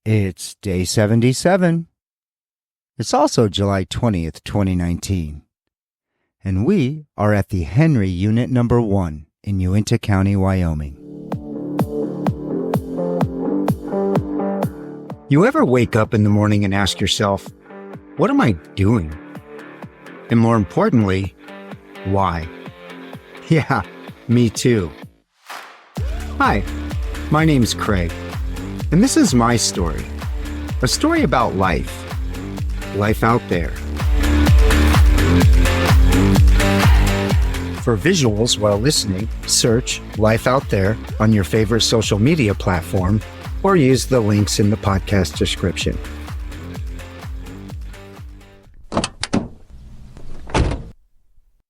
It's day 77. It's also July 20th, 2019. And we are at the Henry Unit Number 1 in Uinta County, Wyoming. You ever wake up in the morning and ask yourself, what am I doing? And more importantly, why? Yeah, me too. Hi, my name's Craig, and this is my story. A story about life. Life out there. For visuals while listening, search Life Out There on your favorite social media platform or use the links in the podcast description.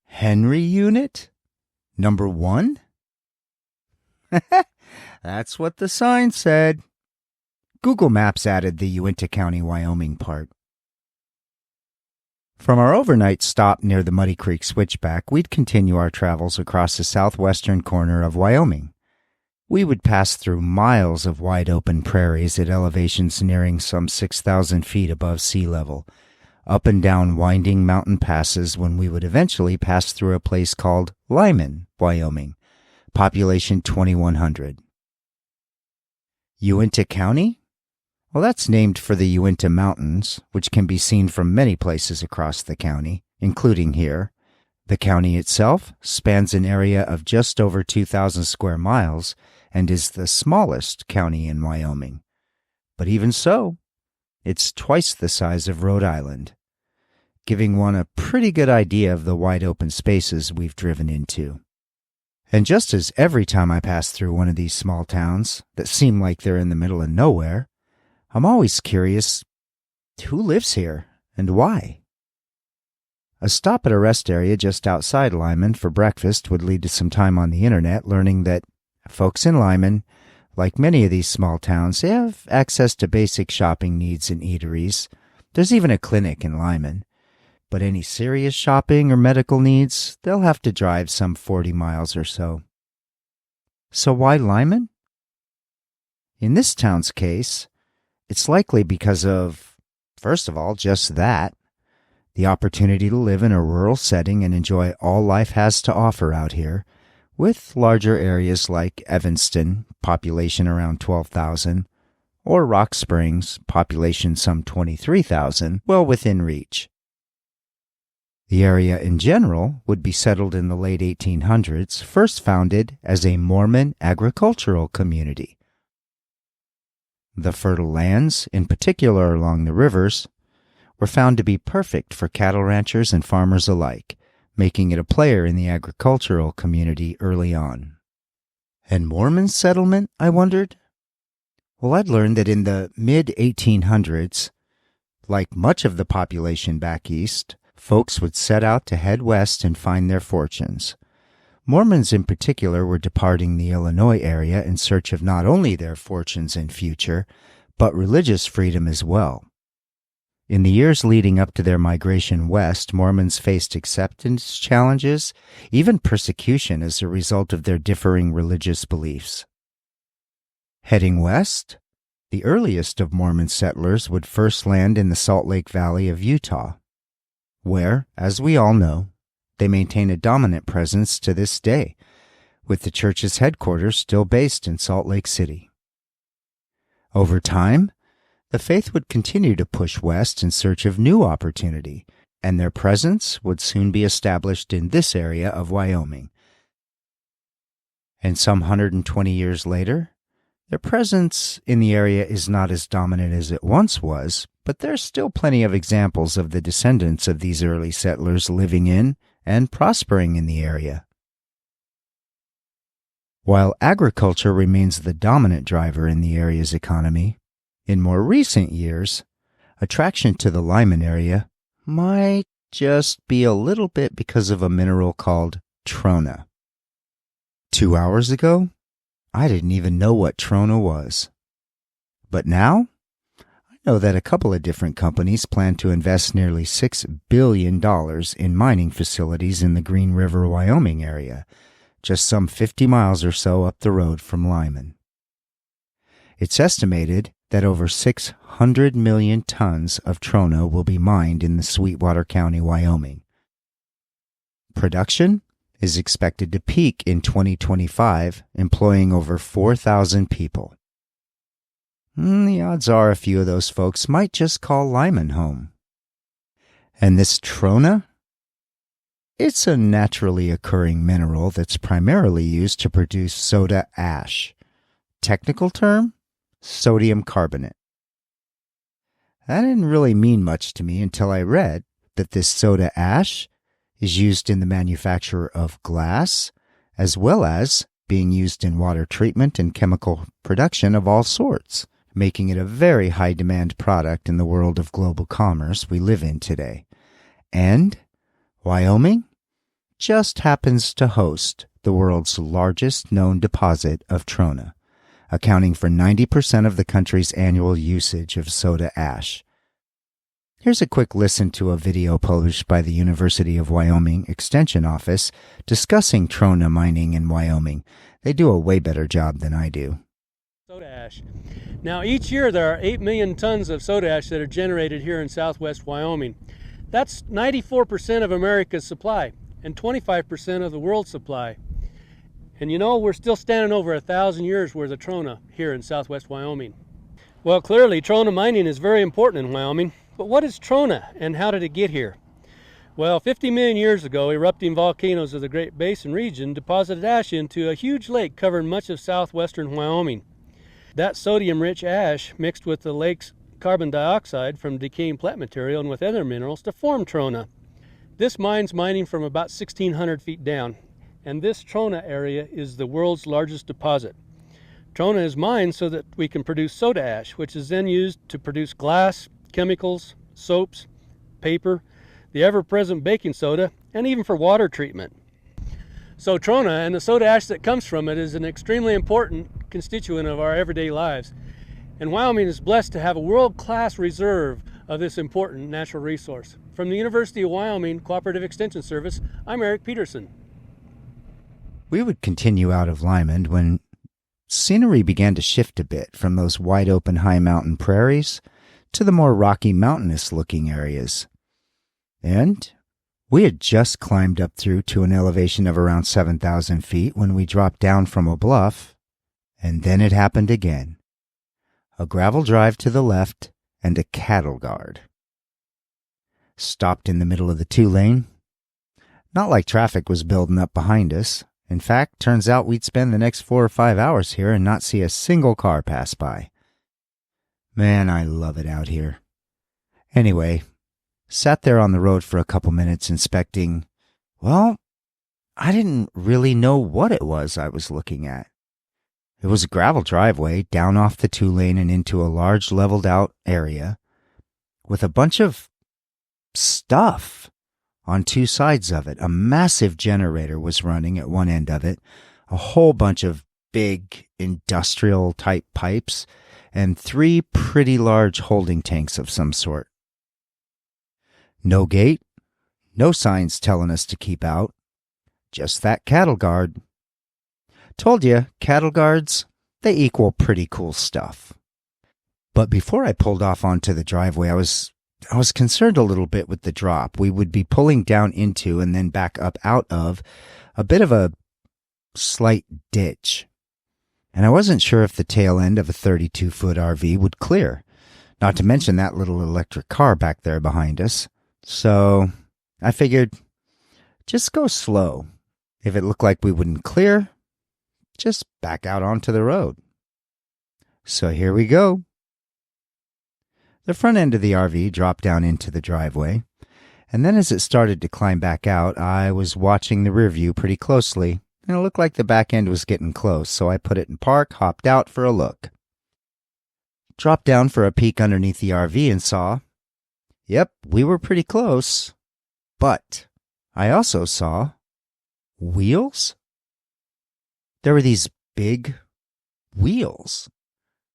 Henry Unit? Number 1? That's what the sign said. Google Maps added the Uinta County, Wyoming part. From our overnight stop near the Muddy Creek Switchback, we'd continue our travels across the southwestern corner of Wyoming. We would pass through miles of wide-open prairies at elevations nearing some 6,000 feet above sea level, up and down winding mountain passes when we would eventually pass through a place called Lyman, Wyoming, population 2,100. Uinta County? Well, that's named for the Uinta Mountains, which can be seen from many places across the county, including here. The county itself spans an area of just over 2,000 square miles and is the smallest county in Wyoming. But even so, it's twice the size of Rhode Island, giving one a pretty good idea of the wide open spaces we've driven into. And just as every time I pass through one of these small towns that seem like they're in the middle of nowhere, I'm always curious, who lives here and why? A stop at a rest area just outside Lyman for breakfast would lead to some time on the internet learning that folks in Lyman, like many of these small towns, they have access to basic shopping needs and eateries. There's even a clinic in Lyman. But any serious shopping or medical needs, they'll have to drive some 40 miles or so. So why Lyman? In this town's case, it's likely because of, first of all, just that, the opportunity to live in a rural setting and enjoy all life has to offer out here, with larger areas like Evanston, population around 12,000, or Rock Springs, population some 23,000, well within reach. The area in general would be settled in the late 1800s, first founded as a Mormon agricultural community. The fertile lands, in particular along the rivers, were found to be perfect for cattle ranchers and farmers alike, making it a player in the agricultural community early on. And Mormon settlement, I wondered? Well, I'd learned that in the mid-1800s, like much of the population back east, folks would set out to head west and find their fortunes. Mormons in particular were departing the Illinois area in search of not only their fortunes and future, but religious freedom as well. In the years leading up to their migration west, Mormons faced acceptance challenges, even persecution as a result of their differing religious beliefs. Heading west, the earliest of Mormon settlers would first land in the Salt Lake Valley of Utah, where, as we all know, they maintain a dominant presence to this day, with the church's headquarters still based in Salt Lake City. Over time, the faith would continue to push west in search of new opportunity, and their presence would soon be established in this area of Wyoming. And some 120 years later, their presence in the area is not as dominant as it once was, but there's still plenty of examples of the descendants of these early settlers living in and prospering in the area. While agriculture remains the dominant driver in the area's economy, in more recent years, attraction to the Lyman area might just be a little bit because of a mineral called Trona. 2 hours ago, I didn't even know what Trona was. But now, I know that a couple of different companies plan to invest nearly $6 billion in mining facilities in the Green River, Wyoming area, just some 50 miles or so up the road from Lyman. It's estimated that over 600 million tons of Trona will be mined in the Sweetwater County, Wyoming. Production is expected to peak in 2025, employing over 4,000 people. The odds are a few of those folks might just call Lyman home. And this Trona? It's a naturally occurring mineral that's primarily used to produce soda ash. Technical term? Sodium carbonate. That didn't really mean much to me until I read that this soda ash is used in the manufacture of glass, as well as being used in water treatment and chemical production of all sorts, making it a very high-demand product in the world of global commerce we live in today. And Wyoming just happens to host the world's largest known deposit of Trona, accounting for 90% of the country's annual usage of soda ash. Here's a quick listen to a video published by the University of Wyoming Extension Office discussing Trona mining in Wyoming. They do a way better job than I do. Soda ash. Now, each year there are 8 million tons of soda ash that are generated here in southwest Wyoming. That's 94% of America's supply and 25% of the world's supply. And you know, we're still standing over 1,000 years worth of Trona here in southwest Wyoming. Well, clearly Trona mining is very important in Wyoming, but what is Trona and how did it get here? Well, 50 million years ago, erupting volcanoes of the Great Basin region deposited ash into a huge lake covering much of southwestern Wyoming. That sodium-rich ash mixed with the lake's carbon dioxide from decaying plant material and with other minerals to form Trona. This mine's mining from about 1,600 feet down, and this Trona area is the world's largest deposit. Trona is mined so that we can produce soda ash, which is then used to produce glass, chemicals, soaps, paper, the ever-present baking soda, and even for water treatment. So Trona and the soda ash that comes from it is an extremely important constituent of our everyday lives. And Wyoming is blessed to have a world-class reserve of this important natural resource. From the University of Wyoming Cooperative Extension Service, I'm Eric Peterson. We would continue out of Lyman when scenery began to shift a bit from those wide-open high mountain prairies to the more rocky mountainous-looking areas. And we had just climbed up through to an elevation of around 7,000 feet when we dropped down from a bluff, and then it happened again. A gravel drive to the left, and a cattle guard. Stopped in the middle of the two-lane. Not like traffic was building up behind us. In fact, turns out we'd spend the next 4 or 5 hours here and not see a single car pass by. Man, I love it out here. Anyway, sat there on the road for a couple minutes inspecting, well, I didn't really know what it was I was looking at. It was a gravel driveway down off the two-lane and into a large leveled-out area with a bunch of stuff on two sides of it. A massive generator was running at one end of it, a whole bunch of big industrial-type pipes, and 3 pretty large holding tanks of some sort. No gate, no signs telling us to keep out, just that cattle guard. Told you, cattle guards, they equal pretty cool stuff. But before I pulled off onto the driveway, I was concerned a little bit with the drop. We would be pulling down into and then back up out of a bit of a slight ditch. And I wasn't sure if the tail end of a 32-foot RV would clear, not to mention that little electric car back there behind us. So I figured, just go slow. If it looked like we wouldn't clear, just back out onto the road. So here we go. The front end of the RV dropped down into the driveway, and then as it started to climb back out, I was watching the rear view pretty closely, and it looked like the back end was getting close, so I put it in park, hopped out for a look. Dropped down for a peek underneath the RV and saw, yep, we were pretty close, but I also saw wheels. There were these big wheels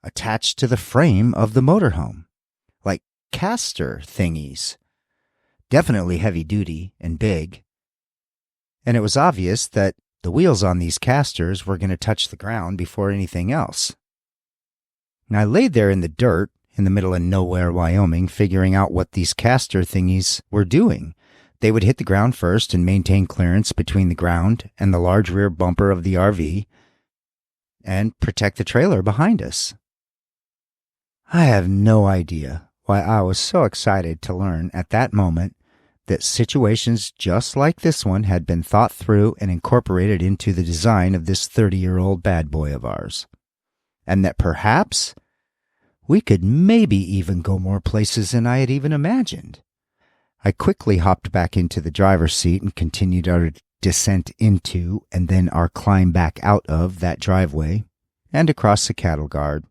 attached to the frame of the motorhome, like caster thingies. Definitely heavy duty and big. And it was obvious that the wheels on these casters were going to touch the ground before anything else. And I laid there in the dirt in the middle of nowhere, Wyoming, figuring out what these caster thingies were doing. They would hit the ground first and maintain clearance between the ground and the large rear bumper of the RV and protect the trailer behind us. I have no idea why I was so excited to learn at that moment that situations just like this one had been thought through and incorporated into the design of this 30-year-old bad boy of ours. And that perhaps we could maybe even go more places than I had even imagined. I quickly hopped back into the driver's seat and continued our descent into and then our climb back out of that driveway and across the cattle guard,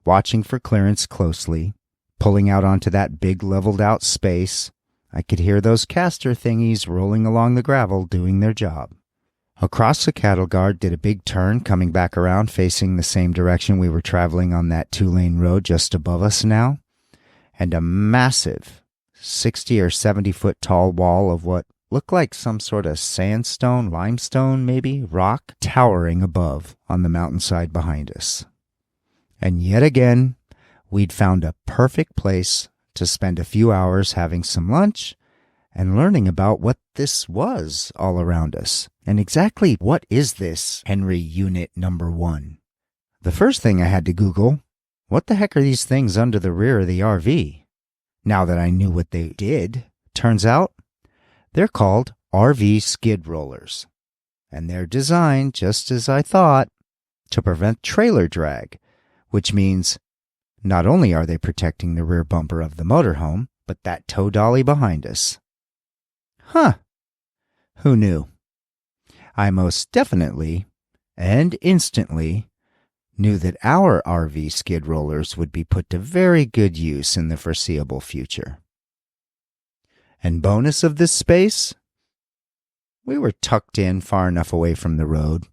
watching for clearance closely, pulling out onto that big leveled out space. I could hear those caster thingies rolling along the gravel doing their job. Across the cattle guard did a big turn, coming back around facing the same direction we were traveling on that 2-lane road just above us now, and a massive 60 or 70 foot tall wall of what looked like some sort of sandstone, limestone maybe, rock, towering above on the mountainside behind us. And yet again, we'd found a perfect place to spend a few hours having some lunch and learning about what this was all around us. And exactly what is this Henry Unit Number 1? The first thing I had to Google, what the heck are these things under the rear of the RV? Now that I knew what they did, turns out they're called RV skid rollers. And they're designed, just as I thought, to prevent trailer drag, which means not only are they protecting the rear bumper of the motorhome, but that tow dolly behind us. Huh. Who knew? I most definitely and instantly knew that our RV skid rollers would be put to very good use in the foreseeable future. And bonus of this space, we were tucked in far enough away from the road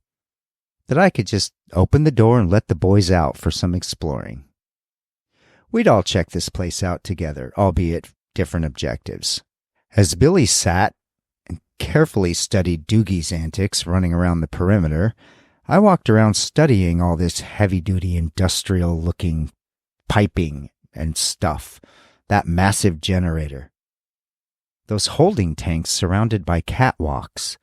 that I could just open the door and let the boys out for some exploring. We'd all check this place out together, albeit different objectives. As Billie sat and carefully studied Dougie's antics running around the perimeter, I walked around studying all this heavy-duty industrial-looking piping and stuff, that massive generator, those holding tanks surrounded by catwalks.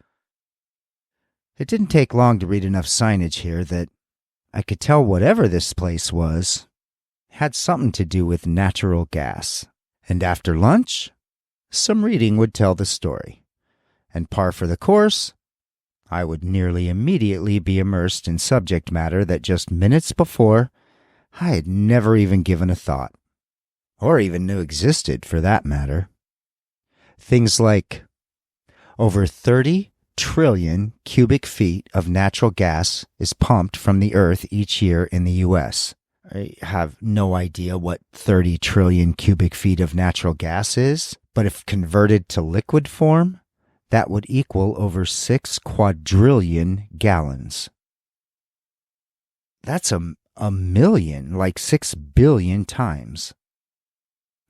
It didn't take long to read enough signage here that I could tell whatever this place was had something to do with natural gas. And after lunch, some reading would tell the story. And par for the course, I would nearly immediately be immersed in subject matter that just minutes before I had never even given a thought, or even knew existed for that matter. Things like over 30 trillion cubic feet of natural gas is pumped from the earth each year in the U.S. I have no idea what 30 trillion cubic feet of natural gas is, but if converted to liquid form, that would equal over 6 quadrillion gallons. That's a million, like 6 billion times.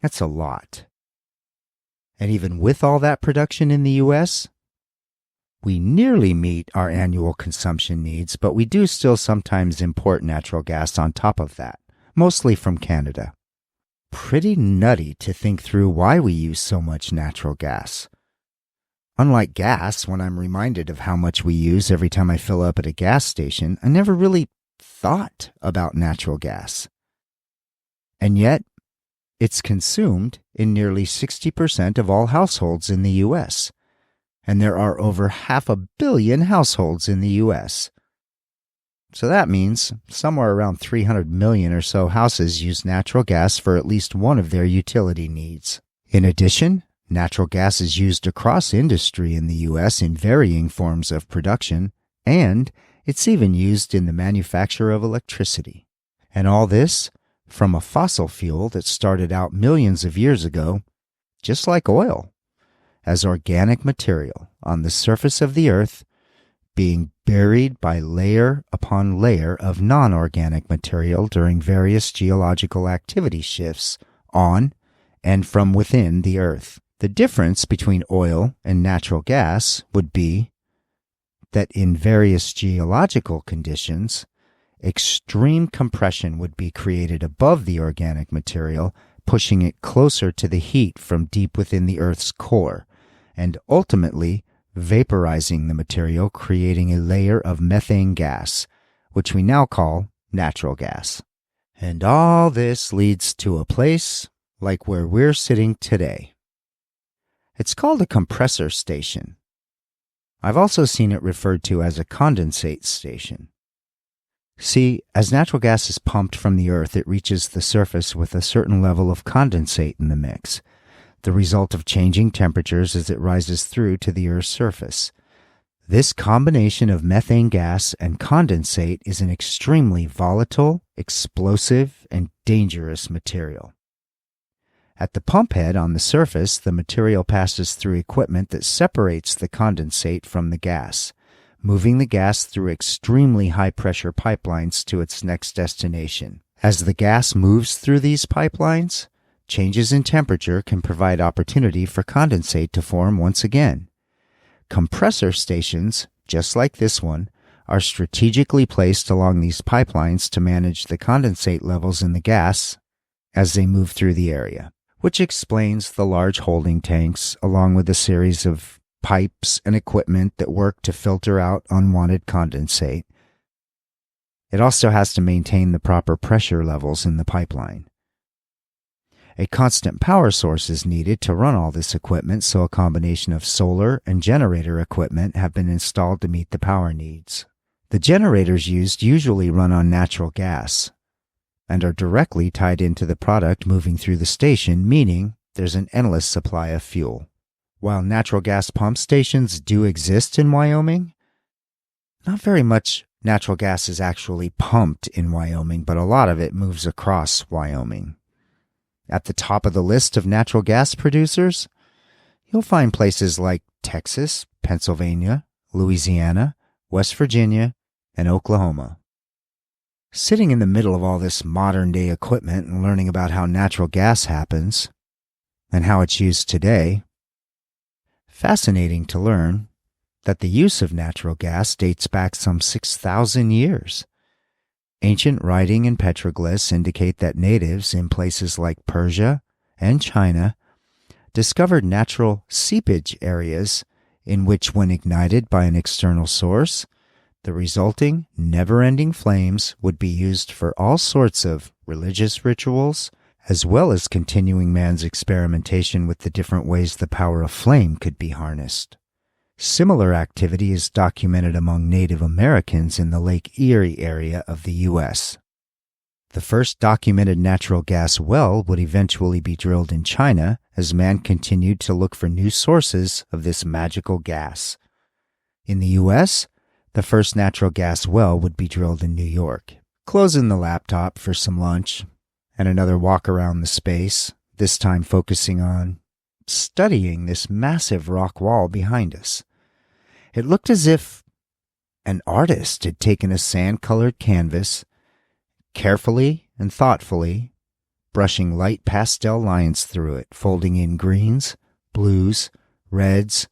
That's a lot. And even with all that production in the U.S., we nearly meet our annual consumption needs, but we do still sometimes import natural gas on top of that, mostly from Canada. Pretty nutty to think through why we use so much natural gas. Unlike gas, when I'm reminded of how much we use every time I fill up at a gas station, I never really thought about natural gas. And yet, it's consumed in nearly 60% of all households in the U.S., and there are over 500 million households in the U.S. So that means somewhere around 300 million or so houses use natural gas for at least one of their utility needs. In addition, natural gas is used across industry in the U.S. in varying forms of production, and it's even used in the manufacture of electricity. And all this from a fossil fuel that started out millions of years ago, just like oil, as organic material on the surface of the earth, being buried by layer upon layer of non-organic material during various geological activity shifts on and from within the earth. The difference between oil and natural gas would be that in various geological conditions, extreme compression would be created above the organic material, pushing it closer to the heat from deep within the Earth's core, and ultimately vaporizing the material, creating a layer of methane gas, which we now call natural gas. And all this leads to a place like where we're sitting today. It's called a compressor station. I've also seen it referred to as a condensate station. See, as natural gas is pumped from the earth, it reaches the surface with a certain level of condensate in the mix, the result of changing temperatures as it rises through to the Earth's surface. This combination of methane gas and condensate is an extremely volatile, explosive, and dangerous material. At the pump head on the surface, the material passes through equipment that separates the condensate from the gas, moving the gas through extremely high-pressure pipelines to its next destination. As the gas moves through these pipelines, changes in temperature can provide opportunity for condensate to form once again. Compressor stations, just like this one, are strategically placed along these pipelines to manage the condensate levels in the gas as they move through the area, which explains the large holding tanks along with a series of pipes and equipment that work to filter out unwanted condensate. It also has to maintain the proper pressure levels in the pipeline. A constant power source is needed to run all this equipment, so a combination of solar and generator equipment have been installed to meet the power needs. The generators used usually run on natural gas and are directly tied into the product moving through the station, meaning there's an endless supply of fuel. While natural gas pump stations do exist in Wyoming, not very much natural gas is actually pumped in Wyoming, but a lot of it moves across Wyoming. At the top of the list of natural gas producers, you'll find places like Texas, Pennsylvania, Louisiana, West Virginia, and Oklahoma. Sitting in the middle of all this modern-day equipment and learning about how natural gas happens and how it's used today, fascinating to learn that the use of natural gas dates back some 6,000 years. Ancient writing and petroglyphs indicate that natives in places like Persia and China discovered natural seepage areas in which, when ignited by an external source, the resulting never-ending flames would be used for all sorts of religious rituals, as well as continuing man's experimentation with the different ways the power of flame could be harnessed. Similar activity is documented among Native Americans in the Lake Erie area of the U.S. The first documented natural gas well would eventually be drilled in China as man continued to look for new sources of this magical gas. In the U.S., the first natural gas well would be drilled in New York. Closing the laptop for some lunch and another walk around the space, this time focusing on studying this massive rock wall behind us. It looked as if an artist had taken a sand-colored canvas, carefully and thoughtfully brushing light pastel lines through it, folding in greens, blues, reds,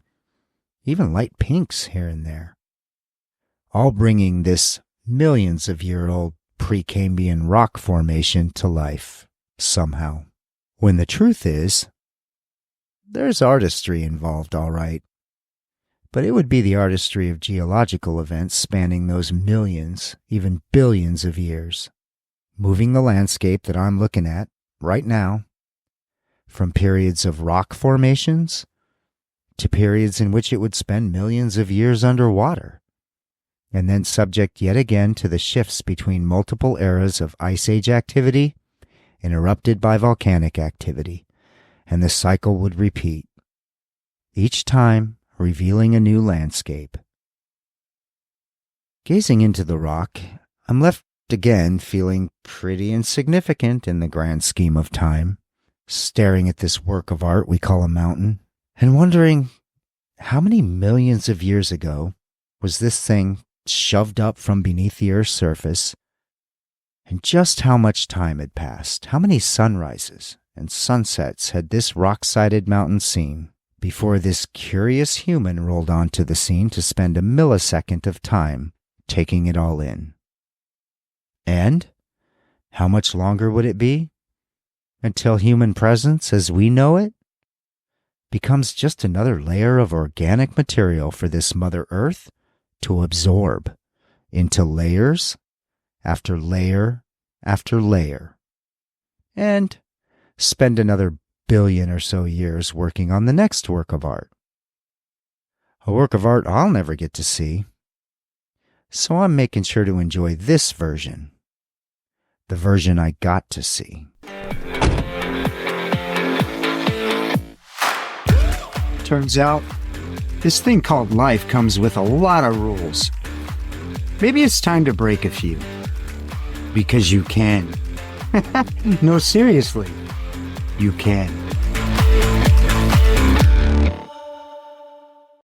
even light pinks here and there, all bringing this millions-of-year-old Precambrian rock formation to life somehow. When the truth is, there's artistry involved, all right. But it would be the artistry of geological events spanning those millions, even billions of years, moving the landscape that I'm looking at right now, from periods of rock formations to periods in which it would spend millions of years underwater, and then subject yet again to the shifts between multiple eras of Ice Age activity interrupted by volcanic activity, and the cycle would repeat, each time revealing a new landscape. Gazing into the rock, I'm left again feeling pretty insignificant in the grand scheme of time, staring at this work of art we call a mountain, and wondering how many millions of years ago was this thing shoved up from beneath the Earth's surface, and just how much time had passed, how many sunrises and sunsets had this rock-sided mountain seen before this curious human rolled onto the scene to spend a millisecond of time taking it all in. And how much longer would it be until human presence as we know it becomes just another layer of organic material for this Mother Earth to absorb into layers after layer after layer, and spend another billion or so years working on the next work of art? A work of art I'll never get to see. So I'm making sure to enjoy this version, the version I got to see. Turns out, this thing called life comes with a lot of rules. Maybe it's time to break a few. Because you can. No, seriously, you can.